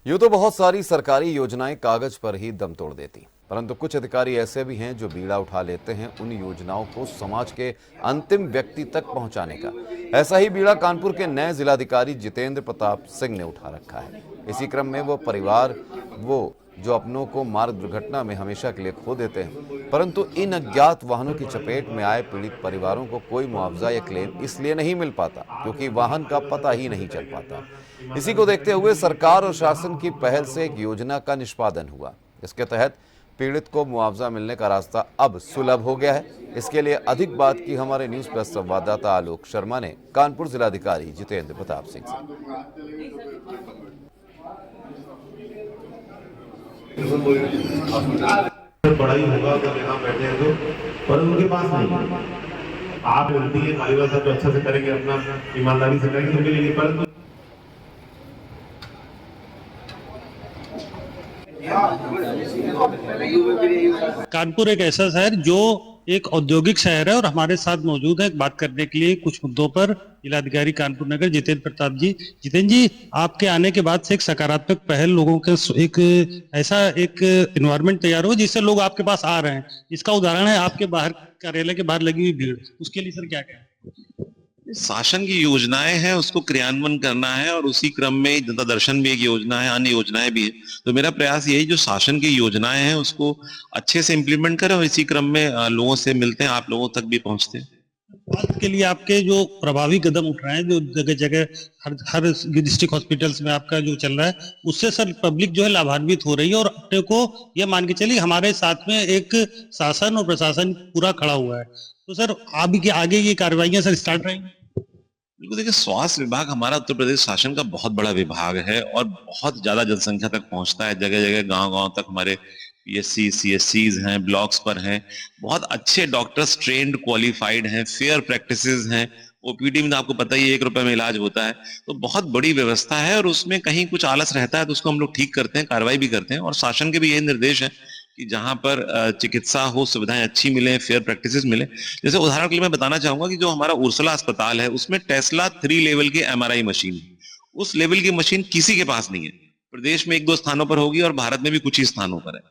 यूं तो बहुत सारी सरकारी योजनाएं कागज पर ही दम तोड़ देती, परंतु कुछ अधिकारी ऐसे भी हैं जो बीड़ा उठा लेते हैं उन योजनाओं को समाज के अंतिम व्यक्ति तक पहुंचाने का। ऐसा ही बीड़ा कानपुर के नए जिलाधिकारी जितेंद्र प्रताप सिंह ने उठा रखा है। इसी क्रम में वो जो अपनों को मार्ग दुर्घटना में हमेशा के लिए खो देते हैं, परंतु इन अज्ञात वाहनों की चपेट में आए पीड़ित परिवारों को कोई मुआवजा या क्लेम इसलिए नहीं मिल पाता क्योंकि वाहन का पता ही नहीं चल पाता। इसी को देखते हुए सरकार और शासन की पहल से एक योजना का निष्पादन हुआ। इसके तहत पीड़ित को मुआवजा मिलने का रास्ता अब सुलभ हो गया है। इसके लिए अधिक बात की हमारे न्यूज प्लस संवाददाता आलोक शर्मा ने कानपुर जिलाधिकारी जितेंद्र प्रताप सिंह से। बड़ा ही होगा अगर यहाँ बैठे हैं तो, पर उनके पास नहीं है। आप गलती है कालीवाल साहब अच्छा से करेंगे, अपना ईमानदारी से करेंगे, मिलेगी। परंतु कानपुर एक ऐसा शहर जो एक औद्योगिक शहर है और हमारे साथ मौजूद है बात करने के लिए कुछ मुद्दों पर जिलाधिकारी कानपुर नगर जितेंद्र प्रताप जी। जितेंद्र जी, आपके आने के बाद से एक सकारात्मक पहल लोगों के एक ऐसा एक एनवायरनमेंट तैयार हो जिससे लोग आपके पास आ रहे हैं। इसका उदाहरण है आपके बाहर कार्यालय के बाहर लगी हुई भीड़। उसके लिए सर क्या कहें? शासन की योजनाएं हैं, उसको क्रियान्वयन करना है और उसी क्रम में जनता दर्शन भी एक योजना है, अन्य योजनाएं भी है। तो मेरा प्रयास यही, जो शासन की योजनाएं हैं उसको अच्छे से इम्प्लीमेंट करें और इसी क्रम में लोगों से मिलते हैं, आप लोगों तक भी पहुंचते हैं। स्वास्थ्य के लिए आपके जो प्रभावी कदम उठ रहे हैं, जो जगह जगह हर डिस्ट्रिक्ट हॉस्पिटल्स में आपका जो चल रहा है, उससे सर पब्लिक जो है लाभान्वित हो रही है और अपने को ये मान के चलिए हमारे साथ में एक शासन और प्रशासन पूरा खड़ा हुआ है। तो सर आगे ये कार्रवाइयां सर स्टार्ट रहेंगी? बिल्कुल, देखिए, स्वास्थ्य विभाग हमारा उत्तर प्रदेश शासन का बहुत बड़ा विभाग है और बहुत ज्यादा जनसंख्या तक पहुंचता है। जगह जगह गांव-गांव तक हमारे पीएससी सीएससीज हैं, ब्लॉक्स पर हैं, बहुत अच्छे डॉक्टर्स ट्रेंड क्वालिफाइड हैं, फेयर प्रैक्टिसेस हैं। ओपीडी में तो आपको पता ही है 1 रुपए में इलाज होता है। तो बहुत बड़ी व्यवस्था है और उसमें कहीं कुछ आलस रहता है तो उसको हम लोग ठीक करते हैं, कार्रवाई भी करते हैं। और शासन के भी यही निर्देश है कि जहां पर चिकित्सा हो, सुविधाएं अच्छी मिले, फेयर प्रैक्टिसेस मिले। जैसे उदाहरण के लिए मैं बताना चाहूंगा कि जो हमारा उर्सला अस्पताल है उसमें टेस्ला 3 लेवल की एमआरआई मशीन है। उस लेवल की मशीन किसी के पास नहीं है। प्रदेश में 1-2 स्थानों पर होगी और भारत में भी कुछ ही स्थानों पर है।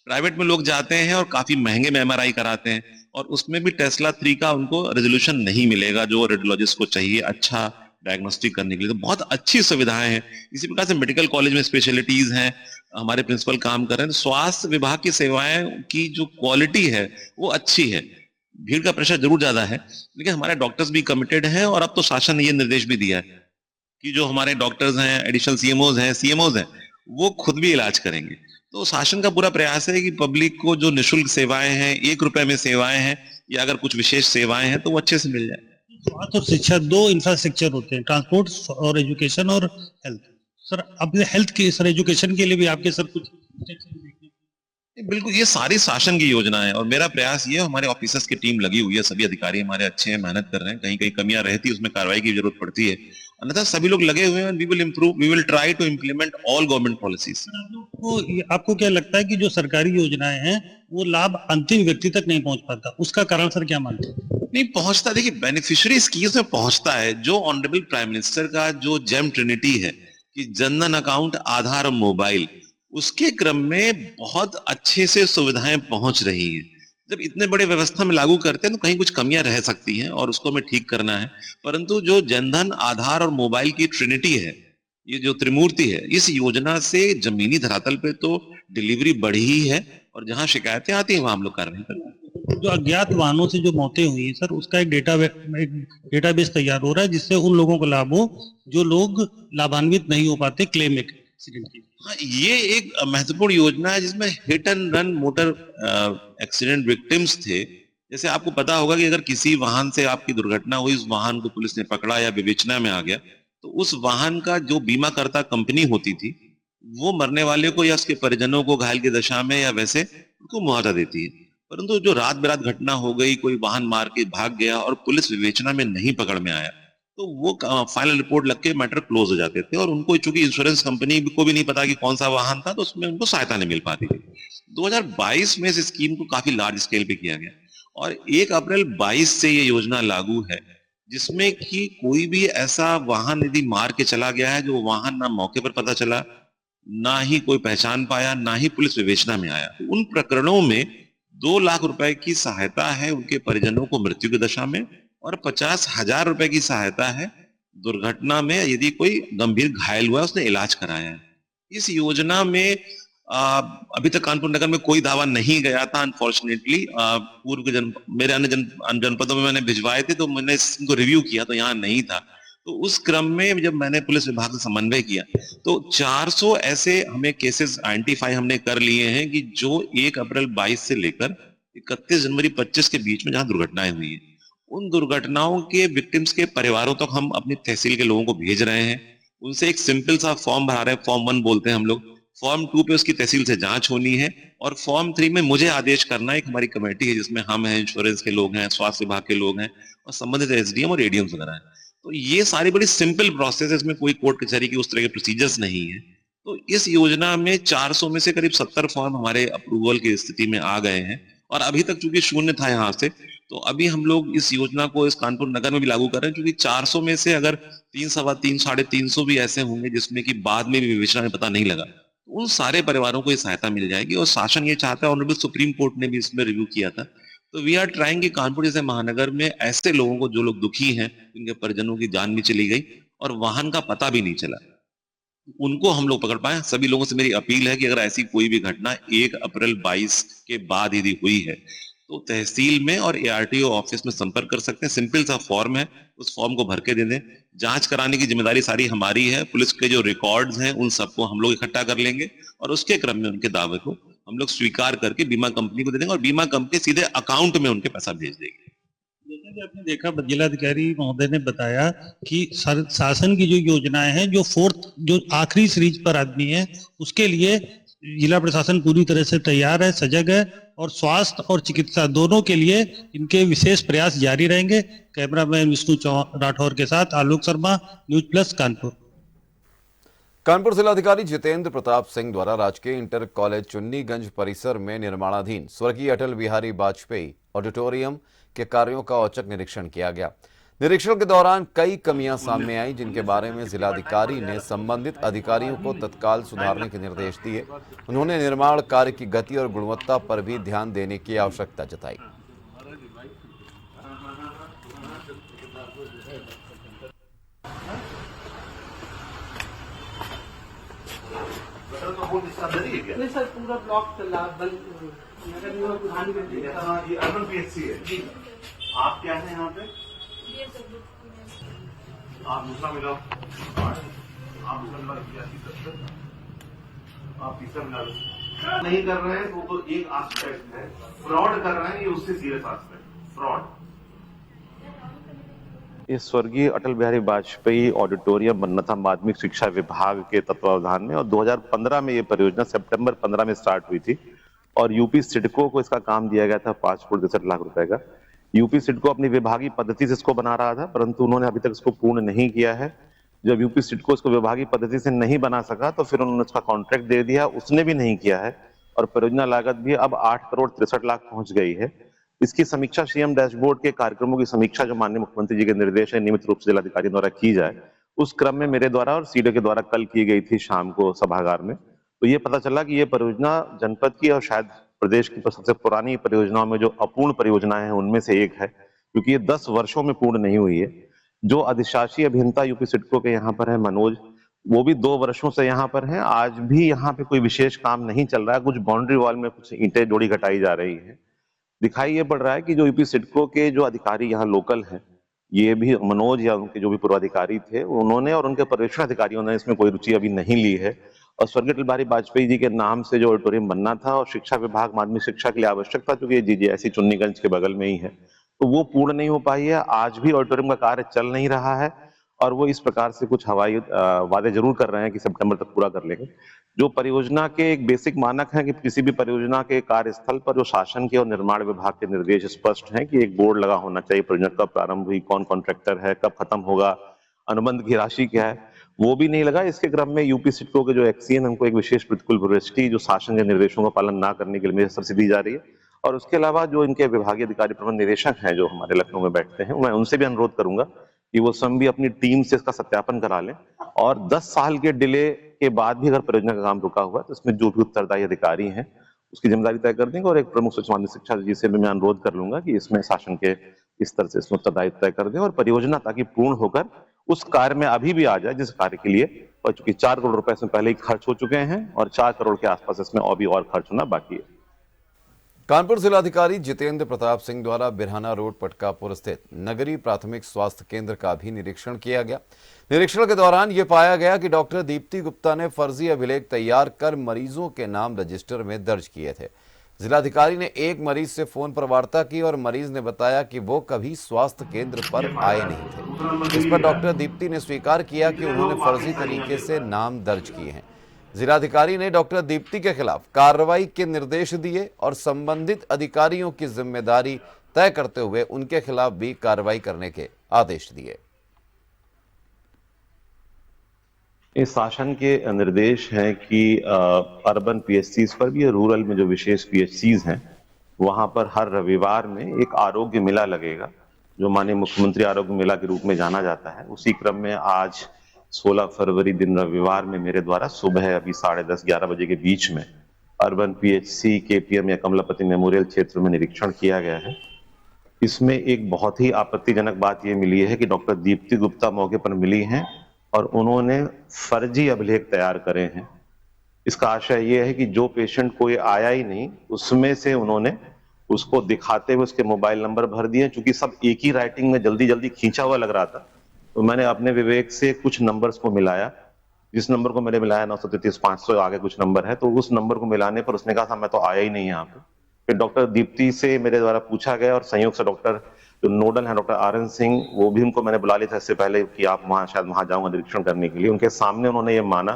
प्राइवेट में लोग जाते हैं और काफी महंगे में एमआरआई कराते हैं और उसमें भी टेस्ला 3 का उनको रेजोल्यूशन नहीं मिलेगा जो रेडियोलॉजिस्ट को चाहिए अच्छा डायग्नोस्टिक करने के लिए। तो बहुत अच्छी सुविधाएं हैं। इसी प्रकार से मेडिकल कॉलेज में स्पेशलिटीज हैं, हमारे प्रिंसिपल काम कर रहे हैं। तो स्वास्थ्य विभाग की सेवाएं की जो क्वालिटी है वो अच्छी है। भीड़ का प्रेशर जरूर ज्यादा है, लेकिन हमारे डॉक्टर्स भी कमिटेड हैं और अब तो शासन ने ये निर्देश भी दिया है कि जो हमारे डॉक्टर्स हैं, एडिशनल सीएमओज हैं, वो खुद भी इलाज करेंगे। तो शासन का पूरा प्रयास है कि पब्लिक को जो निःशुल्क सेवाएं हैं, 1 रुपए में सेवाएं हैं या अगर कुछ विशेष सेवाएं हैं तो वो अच्छे से मिल जाए। स्वास्थ्य और शिक्षा 2 इंफ्रास्ट्रक्चर होते हैं, ट्रांसपोर्ट और एजुकेशन और हेल्थ। सर अब हेल्थ के सर एजुकेशन के लिए भी आपके सर कुछ बिल्कुल, ये सारी शासन की योजना है और मेरा प्रयास ये, हमारे ऑफिसर्स की टीम लगी हुई है, सभी अधिकारी हमारे अच्छे हैं, मेहनत कर रहे हैं। कहीं कहीं कमियां रहती है उसमें कार्रवाई की जरूरत पड़ती है, अन्यथा सभी लोग लगे हुए हैं। We will improve, we will try to implement all government policies. आपको क्या लगता है कि जो सरकारी योजनाएं हैं वो लाभ अंतिम व्यक्ति तक नहीं पहुंच पाता, उसका कारण सर क्या मानते हैं? नहीं पहुंचता, देखिए, बेनिफिशियरी स्कीम्स में पहुंचता है। जो ऑनरेबल प्राइम मिनिस्टर का जो जेम ट्रिनिटी है कि जनधन अकाउंट, आधार और मोबाइल, उसके क्रम में बहुत अच्छे से सुविधाएं पहुंच रही हैं। जब इतने बड़े व्यवस्था में लागू करते हैं तो कहीं कुछ कमियां रह सकती हैं और उसको हमें ठीक करना है। परंतु जो जनधन, आधार और मोबाइल की ट्रिनिटी है, ये जो त्रिमूर्ति है, इस योजना से जमीनी धरातल पे तो डिलीवरी बढ़ी ही है और जहां शिकायतें आती हैं वहां हम लोग कार्रवाई करते हैं। जो अज्ञात वाहनों से जो मौतें हुई हैं सर, उसका एक डेटाबेस तैयार हो रहा है जिससे उन लोगों को लाभ हो जो लोग लाभान्वित नहीं हो पाते क्लेम एक्सीडेंट की। हाँ, ये एक महत्वपूर्ण योजना है जिसमें hit and run motor accident victims थे। जैसे आपको पता होगा कि अगर किसी वाहन से आपकी दुर्घटना हुई, उस वाहन को पुलिस ने पकड़ा या विवेचना में आ गया, तो उस वाहन का जो बीमा करता कंपनी होती थी वो मरने वाले को या उसके परिजनों को घायल की दशा में या वैसे उनको मुआवजा देती है। परंतु जो रात बेरात घटना हो गई, कोई वाहन मार के भाग गया और पुलिस विवेचना में नहीं पकड़ में आया, तो वो फाइनल रिपोर्ट लग के मैटर क्लोज हो जाते थे और उनको चूंकि इंश्योरेंस कंपनी को भी नहीं पता कि कौन सा वाहन था, तो उसमें उनको सहायता नहीं मिल पाती थी। 2022 में इस स्कीम को काफी लार्ज स्केल पे किया गया और 1 अप्रैल 22 से ये योजना लागू है, जिसमें कि कोई भी ऐसा वाहन यदि मार के चला गया है, जो वाहन ना मौके पर पता चला, ना ही कोई पहचान पाया, ना ही पुलिस विवेचना में आया। उन प्रकरणों में 2 लाख रुपए की सहायता है उनके परिजनों को मृत्यु की दशा में, और 50,000 रुपए की सहायता है दुर्घटना में यदि कोई गंभीर घायल हुआ है, उसने इलाज कराया है। इस योजना में अभी तक कानपुर नगर में कोई दावा नहीं गया था अनफॉर्चुनेटली। पूर्व के मेरे अन्य जनपदों में मैंने भिजवाए थे, तो मैंने इसको रिव्यू किया तो यहाँ नहीं था। तो उस क्रम में जब मैंने पुलिस विभाग से समन्वय किया तो 400 ऐसे हमें केसेस आइडेंटिफाई हमने कर लिए हैं कि जो 1 अप्रैल 22 से लेकर 31 जनवरी 25 के बीच में जहां दुर्घटनाएं हुई है, उन दुर्घटनाओं के विक्टिम्स के परिवारों तक हम अपनी तहसील के लोगों को भेज रहे हैं। उनसे एक सिंपल सा फॉर्म भरा रहे हैं, फॉर्म 1 बोलते हैं हम लोग। फॉर्म 2 पे उसकी तहसील से जांच होनी है, और फॉर्म 3 में मुझे आदेश करना है। एक हमारी कमेटी है जिसमें हम हैं, इंश्योरेंस के लोग हैं, स्वास्थ्य विभाग के लोग हैं, और संबंधित एसडीएम और एडीएम वगैरह हैं। तो ये सारी बड़ी सिंपल प्रोसेस है, इसमें कोई कोर्ट कचहरी की उस तरह के प्रोसीजर्स नहीं है। तो इस योजना में 400 में से करीब 70 फॉर्म हमारे अप्रूवल की स्थिति में आ गए हैं, और अभी तक चूंकि शून्य था यहाँ से, तो अभी हम लोग इस योजना को इस कानपुर नगर में भी लागू कर रहे हैं, क्योंकि 400 में से अगर 3, सवा 3, 350 भी ऐसे होंगे जिसमें कि बाद में भी विवेचना में पता नहीं लगा, उन सारे परिवारों को ये सहायता मिल जाएगी। और शासन ये चाहता है, ऑनरेबल सुप्रीम कोर्ट ने भी इसमें रिव्यू किया था, तो वी आर ट्राइंग कि कानपुर जैसे महानगर में ऐसे लोगों को, जो लोग दुखी हैं, जिनके परिजनों की जान भी चली गई और वाहन का पता भी नहीं चला, उनको हम लोग पकड़ पाए। सभी लोगों से मेरी अपील है कि अगर ऐसी कोई भी घटना 1 अप्रैल 22 के बाद यदि हुई है तो तहसील में और एआरटीओ ऑफिस में संपर्क कर सकते हैं। सिंपल सा फॉर्म है, उस फॉर्म को भर के दे दें। जांच कराने की जिम्मेदारी सारी हमारी है। पुलिस के जो रिकॉर्ड्स हैं उन सबको हम लोग इकट्ठा कर लेंगे, और उसके क्रम में उनके दावे को हम लोग स्वीकार करके बीमा कंपनी को दे देंगे, और बीमा कंपनी सीधे अकाउंट में उनके पैसा भेज देगी। जैसा कि आपने देखा, जिलाधिकारी महोदय ने बताया कि शासन की जो योजनाएं हैं, जो आखिरी सीरीज पर आदमी है, उसके लिए जिला प्रशासन पूरी तरह से तैयार है, सजग है, और स्वास्थ्य और चिकित्सा दोनों के लिए इनके विशेष प्रयास जारी रहेंगे। कैमरामैन विष्णु राठौर के साथ आलोक शर्मा, न्यूज प्लस कानपुर। कानपुर जिलाधिकारी जितेंद्र प्रताप सिंह द्वारा राजकीय इंटर कॉलेज चुन्नीगंज परिसर में निर्माणाधीन स्वर्गीय अटल बिहारी वाजपेयी ऑडिटोरियम के कार्यों का औचक निरीक्षण किया गया। निरीक्षण के दौरान कई कमियां सामने आई, जिनके बारे में जिलाधिकारी ने संबंधित अधिकारियों को तत्काल सुधारने के निर्देश दिए। उन्होंने निर्माण कार्य की गति और गुणवत्ता पर भी ध्यान देने की आवश्यकता जताई। नहीं सर, पूरा ब्लॉक नगर निगम प्रधान ये अर्बन पीएचसी है जी। आप क्या है यहाँ पे? आप दूसरा मिला, आप दूसरा मिला, आप तीसरा मिला नहीं कर रहे हैं, वो तो एक एस्पेक्ट है। फ्रॉड कर रहे हैं, ये उससे सीरियस एस्पेक्ट फ्रॉड। इस स्वर्गीय अटल बिहारी वाजपेयी ऑडिटोरियम बनना था माध्यमिक शिक्षा विभाग के तत्वावधान में, और 2015 में ये परियोजना सितंबर 15 में स्टार्ट हुई थी, और यूपी सिडको को इसका काम दिया गया था 5.63 लाख रुपए का। यूपी सिडको अपनी विभागीय पद्धति से इसको बना रहा था, परंतु उन्होंने अभी तक इसको पूर्ण नहीं किया है। जब यूपी सिडको इसको विभागीय पद्धति से नहीं बना सका तो फिर उन्होंने उसका कॉन्ट्रैक्ट दे दिया, उसने भी नहीं किया है, और परियोजना लागत भी अब 8 करोड़ 63 लाख पहुंच गई है। इसकी समीक्षा सीएम डैशबोर्ड के कार्यक्रमों की समीक्षा जो माननीय मुख्यमंत्री जी के निर्देश है नियमित रूप से जिलाधिकारी द्वारा की जाए, उस क्रम में मेरे द्वारा और सीडीओ के द्वारा कल की गई थी शाम को सभागार में। तो ये पता चला कि ये परियोजना जनपद की और शायद प्रदेश की सबसे पुरानी परियोजनाओं में जो अपूर्ण परियोजनाएं हैं उनमें से एक है, क्योंकि ये 10 वर्षों में पूर्ण नहीं हुई है। जो अधिशासी अभियंता यूपी सिडको के यहाँ पर है मनोज, वो भी 2 वर्षों से यहाँ पर हैं। आज भी यहाँ पे कोई विशेष काम नहीं चल रहा है। कुछ बाउंड्री वॉल में कुछ ईंटें जोड़ी घटाई जा रही है। दिखाई ये पड़ रहा है कि जो यूपी सिडको के जो अधिकारी यहाँ लोकल हैं, ये भी मनोज या उनके जो भी पूर्वाधिकारी थे, उन्होंने और उनके पर्यवेक्षण अधिकारियों ने इसमें कोई रुचि अभी नहीं ली है। और स्वर्गीय अटल बिहारी वाजपेयी जी के नाम से जो ऑडिटोरियम बनना था और शिक्षा विभाग माध्यमिक शिक्षा के लिए आवश्यक था, क्योंकि जीजीएससी चुन्नीगंज के बगल में ही है, तो वो पूर्ण नहीं हो पाई है। आज भी ऑडिटोरियम का कार्य चल नहीं रहा है, और वो इस प्रकार से कुछ हवाई वादे जरूर कर रहे हैं कि सितंबर तक पूरा कर लेंगे। जो परियोजना के एक बेसिक मानक है कि किसी भी परियोजना के कार्यस्थल पर जो शासन के और निर्माण विभाग के निर्देश स्पष्ट हैं कि एक बोर्ड लगा होना चाहिए, परियोजना कब प्रारंभ हुई, कौन कॉन्ट्रैक्टर है, कब खत्म होगा, अनुबंध की राशि क्या है, वो भी नहीं लगा। इसके क्रम में यूपी सिडको के जो एक्सीएन हमको एक विशेष प्रतिकूल प्रविष्टि जो शासन के निर्देशों का पालन ना करने के लिए सब्सिडी दी जा रही है। और उसके अलावा जो इनके विभागीय अधिकारी प्रबंध निदेशक हैं जो हमारे लखनऊ में बैठते हैं, मैं उनसे भी अनुरोध करूंगा कि वो स्वयं भी अपनी टीम से इसका सत्यापन करा लें, और 10 साल के डिले के बाद भी अगर परियोजना का काम रुका हुआ है तो इसमें जो भी उत्तरदायी अधिकारी हैं उसकी जिम्मेदारी तय कर देंगे। और एक प्रमुख सचिव माध्यमिक शिक्षा जी से भी मैं अनुरोध कर लूंगा कि इसमें शासन के इस तरह से इसमें उत्तरदायित्व तय कर दें और परियोजना ताकि पूर्ण होकर उस कार्य में अभी भी आ जाए जिस कार्य के लिए, और चूंकि 4 करोड़ रुपए इसमें पहले ही खर्च हो चुके हैं और 4 करोड़ के आसपास इसमें और खर्च होना बाकी है। कानपुर जिलाधिकारी जितेंद्र प्रताप सिंह द्वारा बिरहाना रोड पटकापुर स्थित नगरीय प्राथमिक स्वास्थ्य केंद्र का भी निरीक्षण किया गया। निरीक्षण के दौरान यह पाया गया कि डॉक्टर दीप्ति गुप्ता ने फर्जी अभिलेख तैयार कर मरीजों के नाम रजिस्टर में दर्ज किए थे। जिलाधिकारी ने एक मरीज से फोन पर वार्ता की और मरीज ने बताया कि वो कभी स्वास्थ्य केंद्र पर आए नहीं थे। इस पर डॉक्टर दीप्ति ने स्वीकार किया कि उन्होंने फर्जी तरीके से नाम दर्ज किए हैं। जिलाधिकारी ने डॉक्टर दीप्ति के खिलाफ कार्रवाई के निर्देश दिए और संबंधित अधिकारियों की जिम्मेदारी तय करते हुए उनके खिलाफ भी कार्रवाई करने के आदेश दिए। इस शासन के निर्देश हैं कि अर्बन पीएचसीज पर भी, रूरल में जो विशेष पीएचसीज हैं वहां पर हर रविवार में एक आरोग्य मेला लगेगा, जो माननीय मुख्यमंत्री आरोग्य मेला के रूप में जाना जाता है। उसी क्रम में आज 16 फरवरी दिन रविवार में मेरे द्वारा सुबह अभी 10:30-11 बजे के बीच में अर्बन पीएचसी केपीएम या कमलापति मेमोरियल क्षेत्र में निरीक्षण किया गया है। इसमें एक बहुत ही आपत्तिजनक बात यह मिली है कि डॉक्टर दीप्ति गुप्ता मौके पर मिली हैं और उन्होंने फर्जी अभिलेख तैयार करे हैं। इसका आशय यह है कि जो पेशेंट कोई आया ही नहीं उसमें से उन्होंने उसको दिखाते हुए उसके मोबाइल नंबर भर दिए। चूंकि सब एक ही राइटिंग में जल्दी जल्दी खींचा हुआ लग रहा था, तो मैंने अपने विवेक से कुछ नंबर्स को मिलाया। जिस नंबर को मैंने मिलाया 933-500 आगे कुछ नंबर है, तो उस नंबर को मिलाने पर उसने कहा था मैं तो आया ही नहीं यहाँ पे। फिर डॉक्टर दीप्ति से मेरे द्वारा पूछा गया और संयोग से डॉक्टर जो नोडल है डॉक्टर आर एन सिंह, वो भी उनको मैंने बुला लिया था इससे पहले कि आप वहां शायद वहां जाऊंगा निरीक्षण करने के लिए। उनके सामने उन्होंने ये माना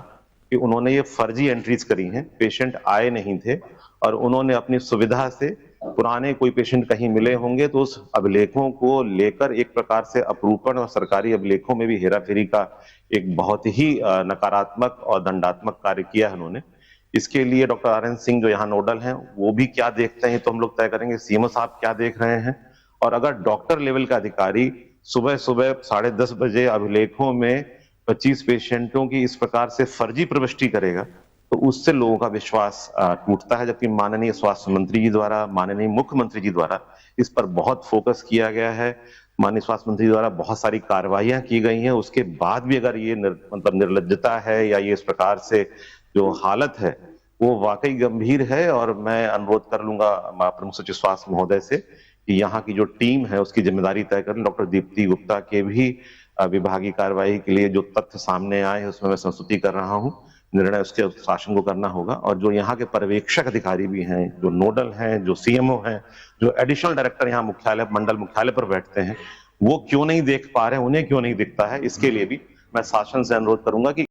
कि उन्होंने ये फर्जी एंट्रीज करी हैं, पेशेंट आए नहीं थे और उन्होंने अपनी सुविधा से पुराने कोई पेशेंट कहीं मिले होंगे तो उस अभिलेखों को लेकर एक प्रकार से अपरूपण और सरकारी अभिलेखों में भी हेराफेरी का एक बहुत ही नकारात्मक और दंडात्मक कार्य किया है उन्होंने। इसके लिए डॉक्टर आर एन सिंह जो यहाँ नोडल हैं वो भी क्या देखते हैं तो हम लोग तय करेंगे, सीएमओ साहब क्या देख रहे हैं। और अगर डॉक्टर लेवल का अधिकारी सुबह 10:30 बजे अभिलेखों में 25 पेशेंटों की इस प्रकार से फर्जी प्रविष्टि करेगा तो उससे लोगों का विश्वास टूटता है। जबकि माननीय स्वास्थ्य मंत्री जी द्वारा, माननीय मुख्यमंत्री जी द्वारा इस पर बहुत फोकस किया गया है। माननीय स्वास्थ्य मंत्री द्वारा बहुत सारी कार्रवाइयां की गई हैं, उसके बाद भी अगर ये मतलब निर्लज्जता है या ये इस प्रकार से जो हालत है वो वाकई गंभीर है। और मैं अनुरोध कर लूंगा प्रमुख सचिव स्वास्थ्य महोदय से कि यहाँ की जो टीम है उसकी जिम्मेदारी तय करें। डॉक्टर दीप्ति गुप्ता के भी विभागीय कार्रवाई के लिए जो तथ्य सामने आए उसमें मैं संस्तुति कर रहा हूँ, निर्णय उसके शासन को करना होगा। और जो यहाँ के पर्यवेक्षक अधिकारी भी हैं, जो नोडल हैं, जो सीएमओ हैं, जो एडिशनल डायरेक्टर यहाँ मुख्यालय मंडल मुख्यालय पर बैठते हैं, वो क्यों नहीं देख पा रहे हैं, उन्हें क्यों नहीं दिखता है, इसके लिए भी मैं शासन से अनुरोध करूंगा कि